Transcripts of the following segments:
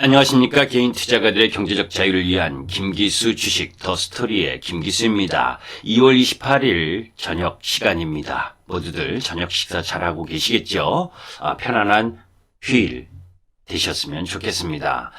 안녕하십니까. 개인 투자가들의 경제적 자유를 위한 김기수 주식 더 스토리의 김기수입니다. 2월 28일 저녁 시간입니다. 모두들 저녁 식사 잘하고 계시겠죠? 편안한 휴일 되셨으면 좋겠습니다.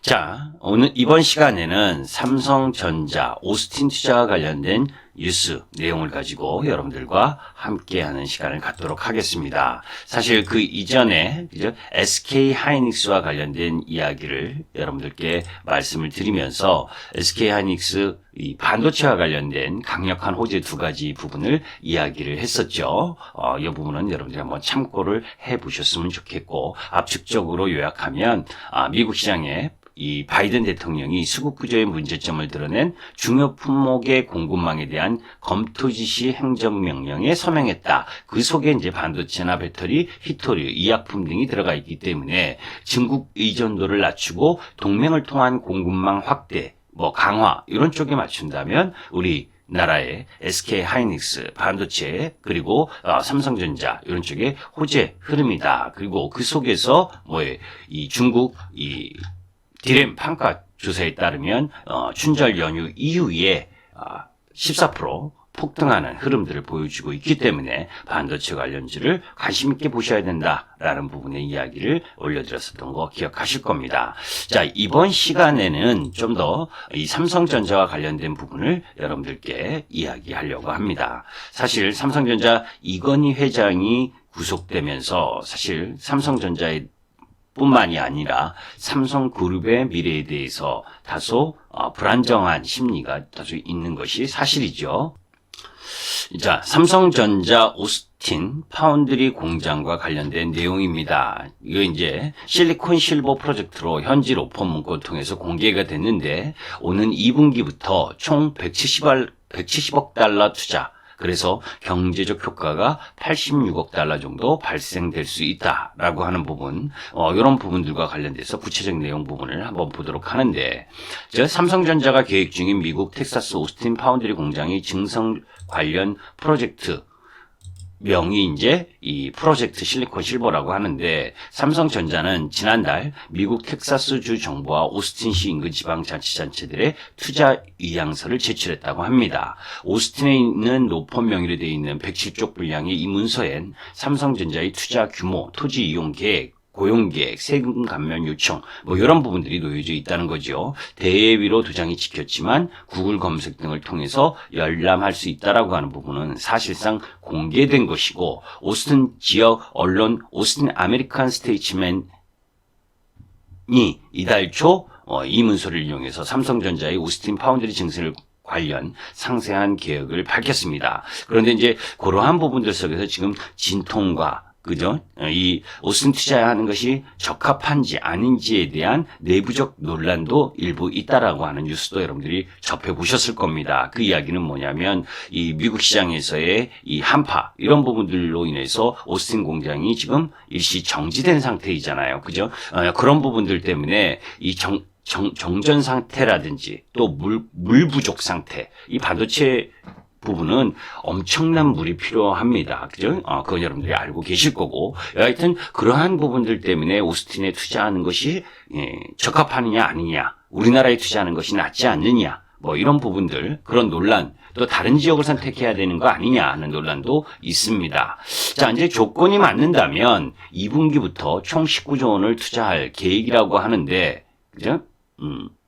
자, 이번 시간에는 삼성전자, 오스틴 투자와 관련된 뉴스 내용을 가지고 여러분들과 함께하는 시간을 갖도록 하겠습니다. 사실 그 이전에 SK 하이닉스와 관련된 이야기를 여러분들께 말씀을 드리면서 SK 하이닉스 이 반도체와 관련된 강력한 호재 두 가지 부분을 이야기를 했었죠. 이 부분은 여러분들이 한번 참고를 해보셨으면 좋겠고, 압축적으로 요약하면 미국 시장에 이 바이든 대통령이 수급 구조의 문제점을 드러낸 중요 품목의 공급망에 대한 검토 지시 행정명령에 서명했다. 그 속에 이제 반도체나 배터리, 히토류,医薬품 등이 들어가 있기 때문에 중국 의존도를 낮추고 동맹을 통한 공급망 확대, 강화 이런 쪽에 맞춘다면 우리 나라의 SK 하이닉스, 반도체, 그리고 삼성전자 이런 쪽에 호재 흐름이다. 그리고 그 속에서 이 중국 디램 판가 조사에 따르면 춘절 연휴 이후에 14% 폭등하는 흐름들을 보여주고 있기 때문에 반도체 관련주를 관심 있게 보셔야 된다라는 부분의 이야기를 올려드렸었던 거 기억하실 겁니다. 자, 이번 시간에는 좀 더 이 삼성전자와 관련된 부분을 여러분들께 이야기하려고 합니다. 사실 삼성전자 이건희 회장이 구속되면서 사실 삼성전자의 뿐만이 아니라 삼성그룹의 미래에 대해서 다소 불안정한 심리가 다소 있는 것이 사실이죠. 자, 삼성전자 오스틴 파운드리 공장과 관련된 내용입니다. 이거 이제 실리콘 실버 프로젝트로 현지 로펌 문건을 통해서 공개가 됐는데, 오는 2분기부터 총 170억 달러 투자, 그래서 경제적 효과가 86억 달러 정도 발생될 수 있다라고 하는 부분, 이런 부분들과 관련돼서 구체적 내용 부분을 한번 보도록 하는데, 삼성전자가 계획 중인 미국 텍사스 오스틴 파운드리 공장의 증설 관련 프로젝트 명이 이제 이 프로젝트 실리콘 실버라고 하는데, 삼성전자는 지난달 미국 텍사스주 정부와 오스틴시 인근 지방자치단체들의 투자 의향서를 제출했다고 합니다. 오스틴에 있는 로펌 명의로 되어 있는 107쪽 분량의 이 문서엔 삼성전자의 투자 규모, 토지 이용 계획, 고용계획, 세금 감면 요청, 이런 부분들이 놓여져 있다는 거죠. 대외로 도장이 찍혔지만 구글 검색 등을 통해서 열람할 수 있다라고 하는 부분은 사실상 공개된 것이고, 오스틴 지역 언론 오스틴 아메리칸 스테이츠맨이 이달 초 이 문서를 이용해서 삼성전자의 오스틴 파운드리 증설 관련 상세한 계획을 밝혔습니다. 그런데 이제 그러한 부분들 속에서 지금 진통과 이 오스틴 투자하는 것이 적합한지 아닌지에 대한 내부적 논란도 일부 있다라고 하는 뉴스도 여러분들이 접해보셨을 겁니다. 그 이야기는 뭐냐면, 이 미국 시장에서의 이 한파, 이런 부분들로 인해서 오스틴 공장이 지금 일시 정지된 상태이잖아요. 그죠? 그런 부분들 때문에 이 정전 상태라든지 또 물 부족 상태, 이 반도체 부분은 엄청난 물이 필요합니다. 그죠? 그건 여러분들이 알고 계실 거고, 하여튼 그러한 부분들 때문에 오스틴에 투자하는 것이 적합하느냐 아니냐, 우리나라에 투자하는 것이 낫지 않느냐, 이런 부분들, 그런 논란, 또 다른 지역을 선택해야 되는 거 아니냐 하는 논란도 있습니다. 자, 이제 조건이 맞는다면 2분기부터 총 19조 원을 투자할 계획이라고 하는데, 그죠?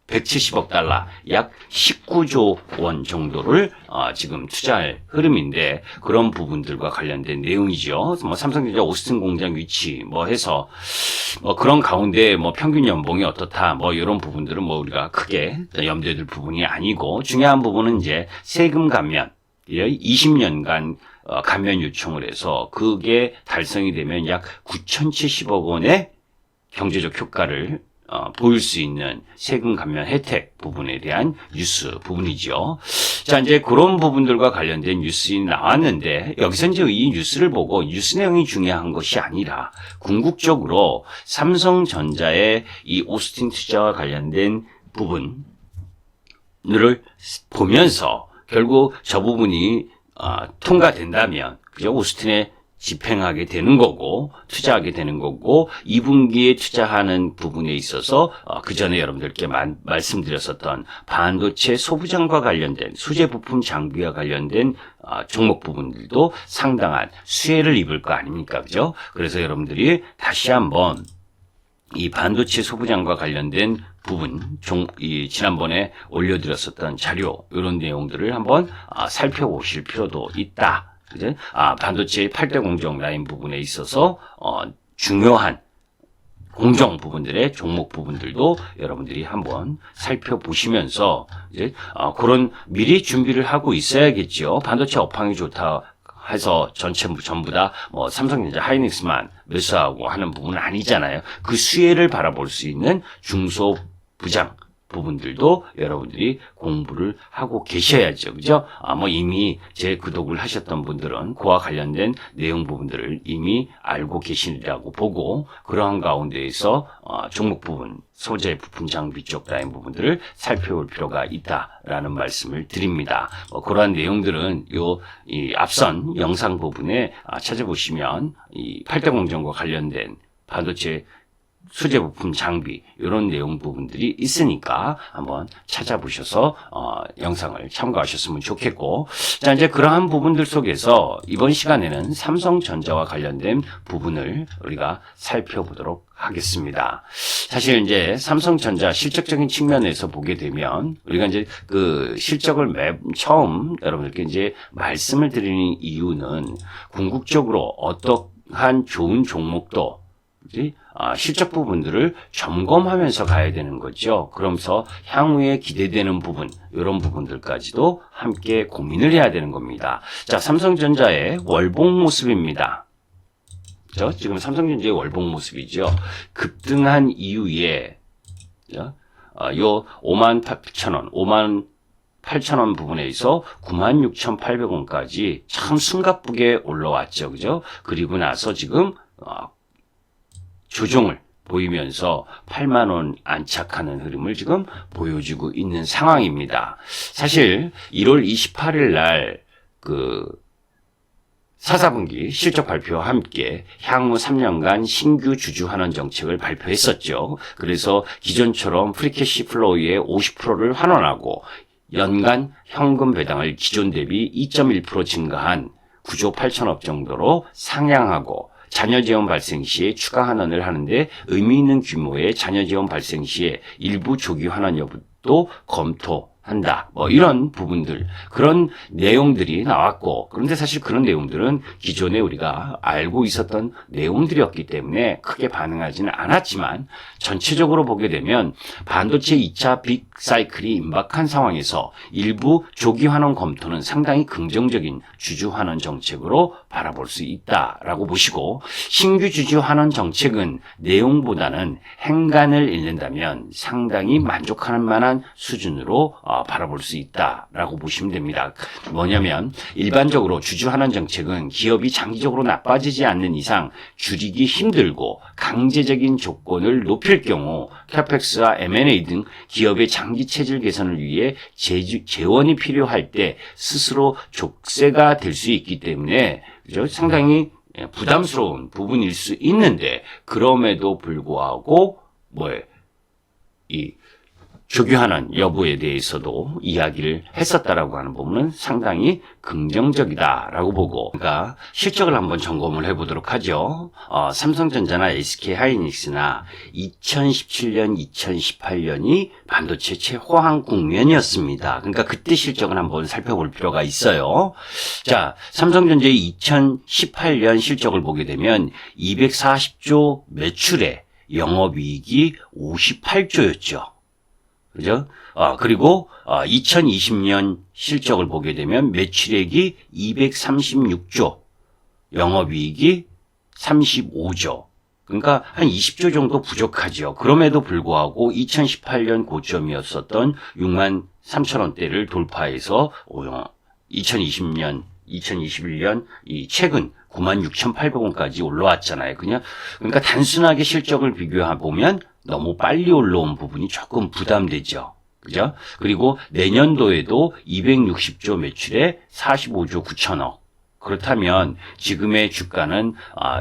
170억 달러, 약 19조 원 정도를 지금 투자할 흐름인데, 그런 부분들과 관련된 내용이죠. 삼성전자 오스틴 공장 위치 해서 그런 가운데 평균 연봉이 어떻다, 이런 부분들은 우리가 크게 염두에 둘 부분이 아니고, 중요한 부분은 이제 세금 감면, 20년간 감면 요청을 해서 그게 달성이 되면 약 9,070억 원의 경제적 효과를 보일 수 있는 세금 감면 혜택 부분에 대한 뉴스 부분이죠. 자, 이제 그런 부분들과 관련된 뉴스가 나왔는데, 여기서 이제 이 뉴스를 보고 뉴스 내용이 중요한 것이 아니라 궁극적으로 삼성전자의 이 오스틴 투자와 관련된 부분을 보면서 결국 저 부분이 통과된다면, 그죠? 오스틴의 집행하게 되는 거고 투자하게 되는 거고 2분기에 투자하는 부분에 있어서 그 전에 여러분들께 말씀드렸었던 반도체 소부장과 관련된 수제 부품 장비와 관련된 종목 부분들도 상당한 수혜를 입을 거 아닙니까? 그죠? 그래서 여러분들이 다시 한번 이 반도체 소부장과 관련된 부분, 지난번에 올려드렸었던 자료, 이런 내용들을 한번 살펴보실 필요도 있다. 그죠? 반도체 8대 공정 라인 부분에 있어서, 중요한 공정 부분들의 종목 부분들도 여러분들이 한번 살펴보시면서, 이제, 그런 미리 준비를 하고 있어야겠죠. 반도체 업황이 좋다 해서 전부 다 삼성전자, 하이닉스만 매수하고 하는 부분은 아니잖아요. 그 수혜를 바라볼 수 있는 중소부장 부분들도 여러분들이 공부를 하고 계셔야죠. 그죠? 이미 제 구독을 하셨던 분들은 그와 관련된 내용 부분들을 이미 알고 계시리라고 보고, 그러한 가운데에서 종목 부분, 소재 부품 장비 쪽 라인 부분들을 살펴볼 필요가 있다라는 말씀을 드립니다. 그러한 내용들은 이 앞선 영상 부분에 찾아보시면 이 8대 공정과 관련된 반도체 수제 부품 장비 이런 내용 부분들이 있으니까 한번 찾아보셔서 영상을 참고하셨으면 좋겠고, 자, 이제 그러한 부분들 속에서 이번 시간에는 삼성전자와 관련된 부분을 우리가 살펴보도록 하겠습니다. 사실 이제 삼성전자 실적적인 측면에서 보게 되면 우리가 이제 그 실적을 처음 여러분들께 이제 말씀을 드리는 이유는 궁극적으로 어떠한 좋은 종목도 실적 부분들을 점검하면서 가야 되는 거죠. 그러면서 향후에 기대되는 부분, 이런 부분들까지도 함께 고민을 해야 되는 겁니다. 자, 삼성전자의 월봉 모습입니다. 그렇죠? 지금 삼성전자의 월봉 모습이죠. 급등한 이후에 요 58,000원, 58,000원 부분에서 96,800원까지 참 숨가쁘게 올라왔죠. 그죠? 그리고 나서 지금 조정을 보이면서 8만원 안착하는 흐름을 지금 보여주고 있는 상황입니다. 사실 1월 28일 날 그 4분기 실적 발표와 함께 향후 3년간 신규 주주환원 정책을 발표했었죠. 그래서 기존처럼 프리캐시 플로우의 50%를 환원하고 연간 현금 배당을 기존 대비 2.1% 증가한 9조 8천억 정도로 상향하고, 자녀 지원 발생 시에 추가 환원을 하는데 의미 있는 규모의 자녀 지원 발생 시에 일부 조기 환원 여부도 검토한다. 이런 부분들, 그런 내용들이 나왔고, 그런데 사실 그런 내용들은 기존에 우리가 알고 있었던 내용들이었기 때문에 크게 반응하지는 않았지만, 전체적으로 보게 되면 반도체 2차 빅 사이클이 임박한 상황에서 일부 조기 환원 검토는 상당히 긍정적인 주주 환원 정책으로 바라볼 수 있다라고 보시고, 신규 주주 환원 정책은 내용보다는 행간을 읽는다면 상당히 만족할 만한 수준으로 바라볼 수 있다라고 보시면 됩니다. 뭐냐면 일반적으로 주주 환원 정책은 기업이 장기적으로 나빠지지 않는 이상 줄이기 힘들고 강제적인 조건을 높일 경우 캐펙스와 M&A 등 기업의 장기 체질 개선을 위해 재원이 필요할 때 스스로 족쇄가 될 수 있기 때문에 그죠? 상당히 부담스러운 부분일 수 있는데, 그럼에도 불구하고 이 조기환원 여부에 대해서도 이야기를 했었다라고 하는 부분은 상당히 긍정적이다라고 보고, 그러니까 실적을 한번 점검을 해보도록 하죠. 삼성전자나 SK하이닉스나 2017년, 2018년이 반도체 최호황 국면이었습니다. 그러니까 그때 실적을 한번 살펴볼 필요가 있어요. 자, 삼성전자의 2018년 실적을 보게 되면 240조 매출에 영업이익이 58조였죠. 그죠? 그리고 2020년 실적을 보게 되면 매출액이 236조, 영업이익이 35조. 그러니까 한 20조 정도 부족하죠. 그럼에도 불구하고 2018년 고점이었었던 6만 3천 원대를 돌파해서 2020년, 2021년 이 최근 96,800원까지 올라왔잖아요. 그러니까 단순하게 실적을 비교해 보면 너무 빨리 올라온 부분이 조금 부담되죠. 그죠? 그리고 내년도에도 260조 매출에 45조 9천억. 그렇다면 지금의 주가는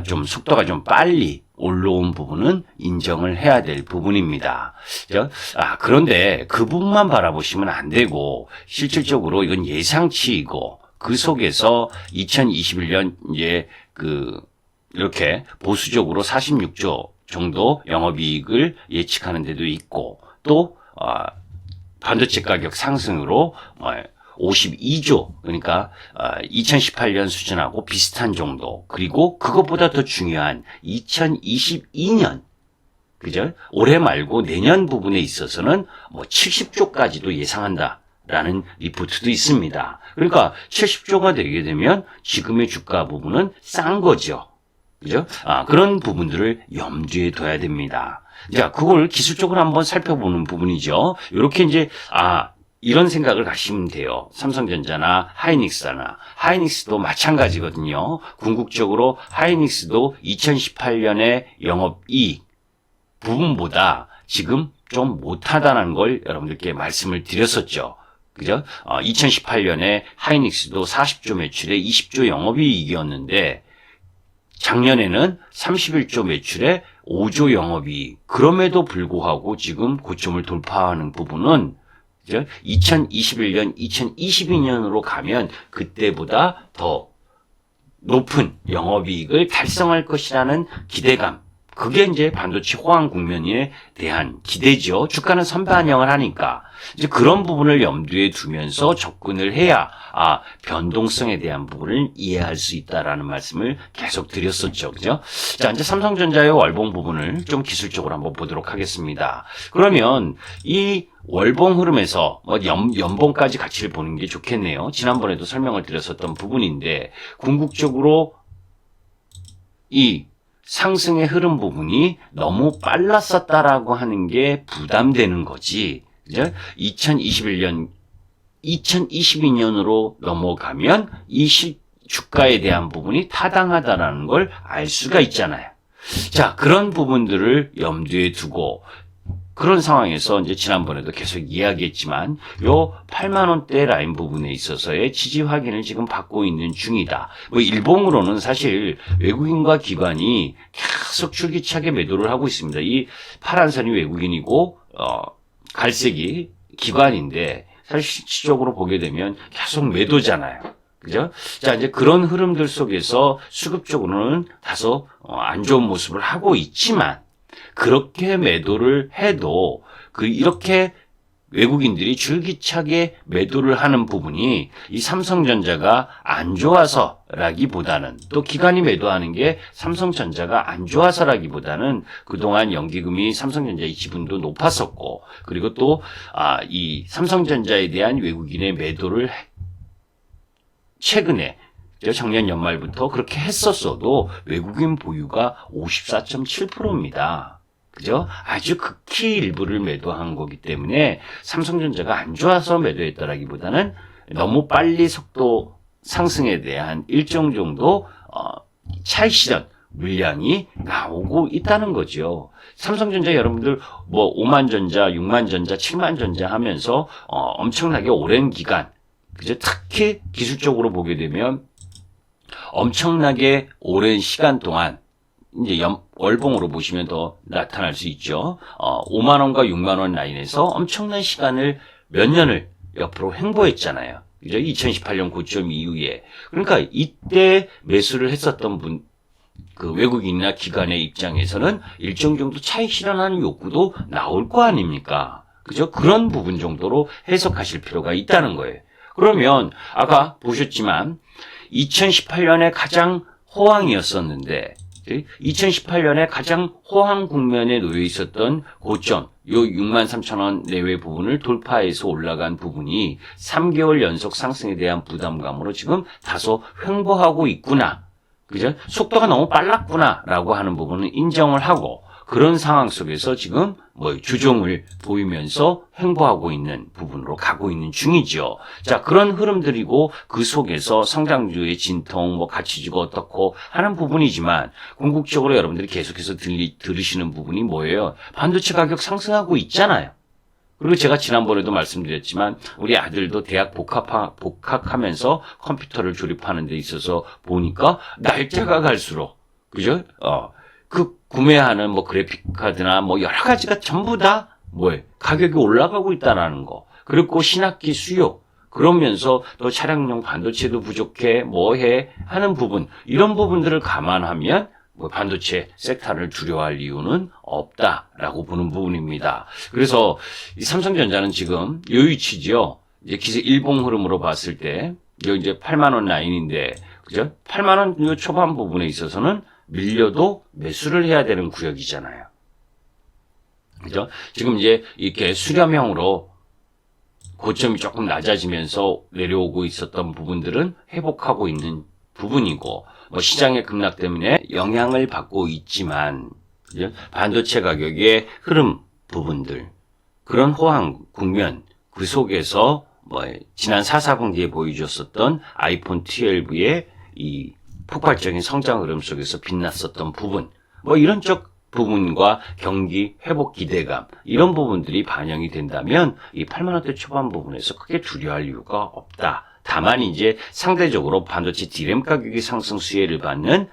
좀 속도가 좀 빨리 올라온 부분은 인정을 해야 될 부분입니다. 그런데 그 부분만 바라보시면 안 되고 실질적으로 이건 예상치이고 그 속에서 2021년 이제 이렇게 보수적으로 46조 정도 영업이익을 예측하는 데도 있고 또 반도체 가격 상승으로 52조 그러니까 2018년 수준하고 비슷한 정도 그리고 그것보다 더 중요한 2022년 그죠? 올해 말고 내년 부분에 있어서는 70조까지도 예상한다라는 리포트도 있습니다. 그러니까 70조가 되게 되면 지금의 주가 부분은 싼 거죠. 그죠? 그런 부분들을 염두에 둬야 됩니다. 자, 그걸 기술적으로 한번 살펴보는 부분이죠. 이렇게 이제, 이런 생각을 가시면 돼요. 삼성전자나 하이닉스도 마찬가지거든요. 궁극적으로 하이닉스도 2018년에 영업이익 부분보다 지금 좀 못하다는 걸 여러분들께 말씀을 드렸었죠. 그죠? 2018년에 하이닉스도 40조 매출에 20조 영업이익이었는데 작년에는 31조 매출에 5조 영업이익. 그럼에도 불구하고 지금 고점을 돌파하는 부분은 2021년, 2022년으로 가면 그때보다 더 높은 영업이익을 달성할 것이라는 기대감. 그게 이제 반도체 호황 국면에 대한 기대죠. 주가는 선반영을 하니까. 이제 그런 부분을 염두에 두면서 접근을 해야, 변동성에 대한 부분을 이해할 수 있다라는 말씀을 계속 드렸었죠. 그죠? 자, 이제 삼성전자의 월봉 부분을 좀 기술적으로 한번 보도록 하겠습니다. 그러면 이 월봉 흐름에서 연봉까지 같이 보는 게 좋겠네요. 지난번에도 설명을 드렸었던 부분인데, 궁극적으로 이 상승의 흐름 부분이 너무 빨랐었다라고 하는 게 부담되는 거지. 그죠? 2022년으로 넘어가면 이 주가에 대한 부분이 타당하다라는 걸 알 수가 있잖아요. 자, 그런 부분들을 염두에 두고 그런 상황에서 이제 지난번에도 계속 이야기했지만 요 8만 원대 라인 부분에 있어서의 지지 확인을 지금 받고 있는 중이다. 일봉으로는 사실 외국인과 기관이 계속 줄기차게 매도를 하고 있습니다. 이 파란 선이 외국인이고 갈색이 기관인데 사실 실질적으로 보게 되면 계속 매도잖아요. 그죠? 자, 이제 그런 흐름들 속에서 수급적으로는 다소 안 좋은 모습을 하고 있지만 그렇게 매도를 해도 이렇게 외국인들이 줄기차게 매도를 하는 부분이 이 삼성전자가 안 좋아서라기보다는 또 기관이 매도하는 게 삼성전자가 안 좋아서라기보다는 그동안 연기금이 삼성전자의 지분도 높았었고 그리고 또 이 삼성전자에 대한 외국인의 매도를 최근에 작년 연말부터 그렇게 했었어도 외국인 보유가 54.7%입니다. 그죠? 아주 극히 일부를 매도한 거기 때문에 삼성전자가 안 좋아서 매도했다라기보다는 너무 빨리 속도 상승에 대한 일정 정도 차익 실현 물량이 나오고 있다는 거죠. 삼성전자 여러분들 5만 전자, 6만 전자, 7만 전자 하면서 엄청나게 오랜 기간 그죠? 특히 기술적으로 보게 되면 엄청나게 오랜 시간 동안 이제 월봉으로 보시면 더 나타날 수 있죠. 5만 원과 6만 원 라인에서 엄청난 시간을 몇 년을 옆으로 횡보했잖아요. 그죠? 2018년 고점 이후에. 그러니까 이때 매수를 했었던 그 외국인이나 기관의 입장에서는 일정 정도 차익 실현하는 욕구도 나올 거 아닙니까? 그죠? 그런 부분 정도로 해석하실 필요가 있다는 거예요. 그러면 아까 보셨지만 2018년에 가장 호황이었었는데 2018년에 가장 호황 국면에 놓여 있었던 고점 요 63,000원 내외 부분을 돌파해서 올라간 부분이 3개월 연속 상승에 대한 부담감으로 지금 다소 횡보하고 있구나. 그죠? 속도가 너무 빨랐구나라고 하는 부분은 인정을 하고 그런 상황 속에서 지금 주종을 보이면서 횡보하고 있는 부분으로 가고 있는 중이죠. 자, 그런 흐름들이고 그 속에서 성장주의 진통, 가치주가 어떻고 하는 부분이지만 궁극적으로 여러분들이 계속해서 들으시는 부분이 뭐예요? 반도체 가격 상승하고 있잖아요. 그리고 제가 지난번에도 말씀드렸지만 우리 아들도 대학 복학하면서 컴퓨터를 조립하는 데 있어서 보니까 날짜가 갈수록 그죠? 그 구매하는 뭐 그래픽 카드나 뭐 여러 가지가 전부 다 가격이 올라가고 있다라는 거. 그리고 신학기 수요. 그러면서 또 차량용 반도체도 부족해, 뭐해 하는 부분, 이런 부분들을 감안하면 반도체 섹터를 두려워할 이유는 없다라고 보는 부분입니다. 그래서 이 삼성전자는 지금 요 위치지요. 이제 기세 일봉 흐름으로 봤을 때, 여기 이제 8만 원 라인인데, 그죠? 8만 원 요 초반 부분에 있어서는 밀려도 매수를 해야 되는 구역이잖아요. 그죠? 지금 이제 이렇게 수렴형으로 고점이 조금 낮아지면서 내려오고 있었던 부분들은 회복하고 있는 부분이고, 뭐 시장의 급락 때문에 영향을 받고 있지만, 그죠? 반도체 가격의 흐름 부분들, 그런 호황 국면, 그 속에서 지난 440기에 보여줬었던 아이폰 12의 이 폭발적인 성장 흐름 속에서 빛났었던 부분, 이런 쪽 부분과 경기 회복 기대감, 이런 부분들이 반영이 된다면 이 8만 원대 초반 부분에서 크게 두려워할 이유가 없다. 다만 이제 상대적으로 반도체 D램 가격이 상승 수혜를 받는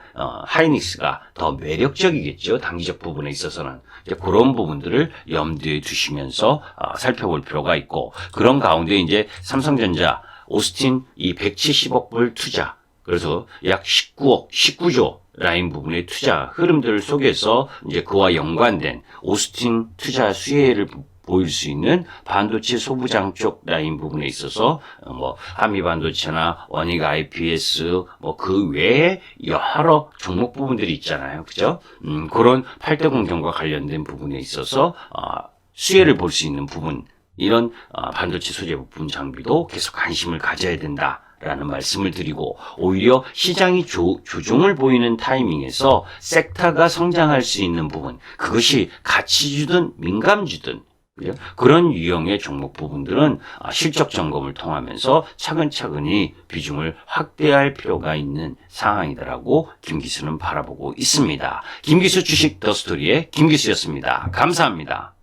하이닉스가 더 매력적이겠죠. 단기적 부분에 있어서는 이제 그런 부분들을 염두에 두시면서 살펴볼 필요가 있고, 그런 가운데 이제 삼성전자 오스틴 이 170억 불 투자, 그래서 약 19조 라인 부분의 투자 흐름들 속에서 이제 그와 연관된 오스틴 투자 수혜를 보일 수 있는 반도체 소부장 쪽 라인 부분에 있어서 한미 반도체나 원익 IPS 그 외에 여러 종목 부분들이 있잖아요. 그죠? 그런 8대 공정과 관련된 부분에 있어서 수혜를 볼 수 있는 부분, 이런 반도체 소재 부품 장비도 계속 관심을 가져야 된다. 라는 말씀을 드리고, 오히려 시장이 조종을 보이는 타이밍에서 섹터가 성장할 수 있는 부분, 그것이 가치주든 민감주든 그런 유형의 종목 부분들은 실적 점검을 통하면서 차근차근히 비중을 확대할 필요가 있는 상황이다라고 김기수는 바라보고 있습니다. 김기수 주식 더스토리의 김기수였습니다. 감사합니다.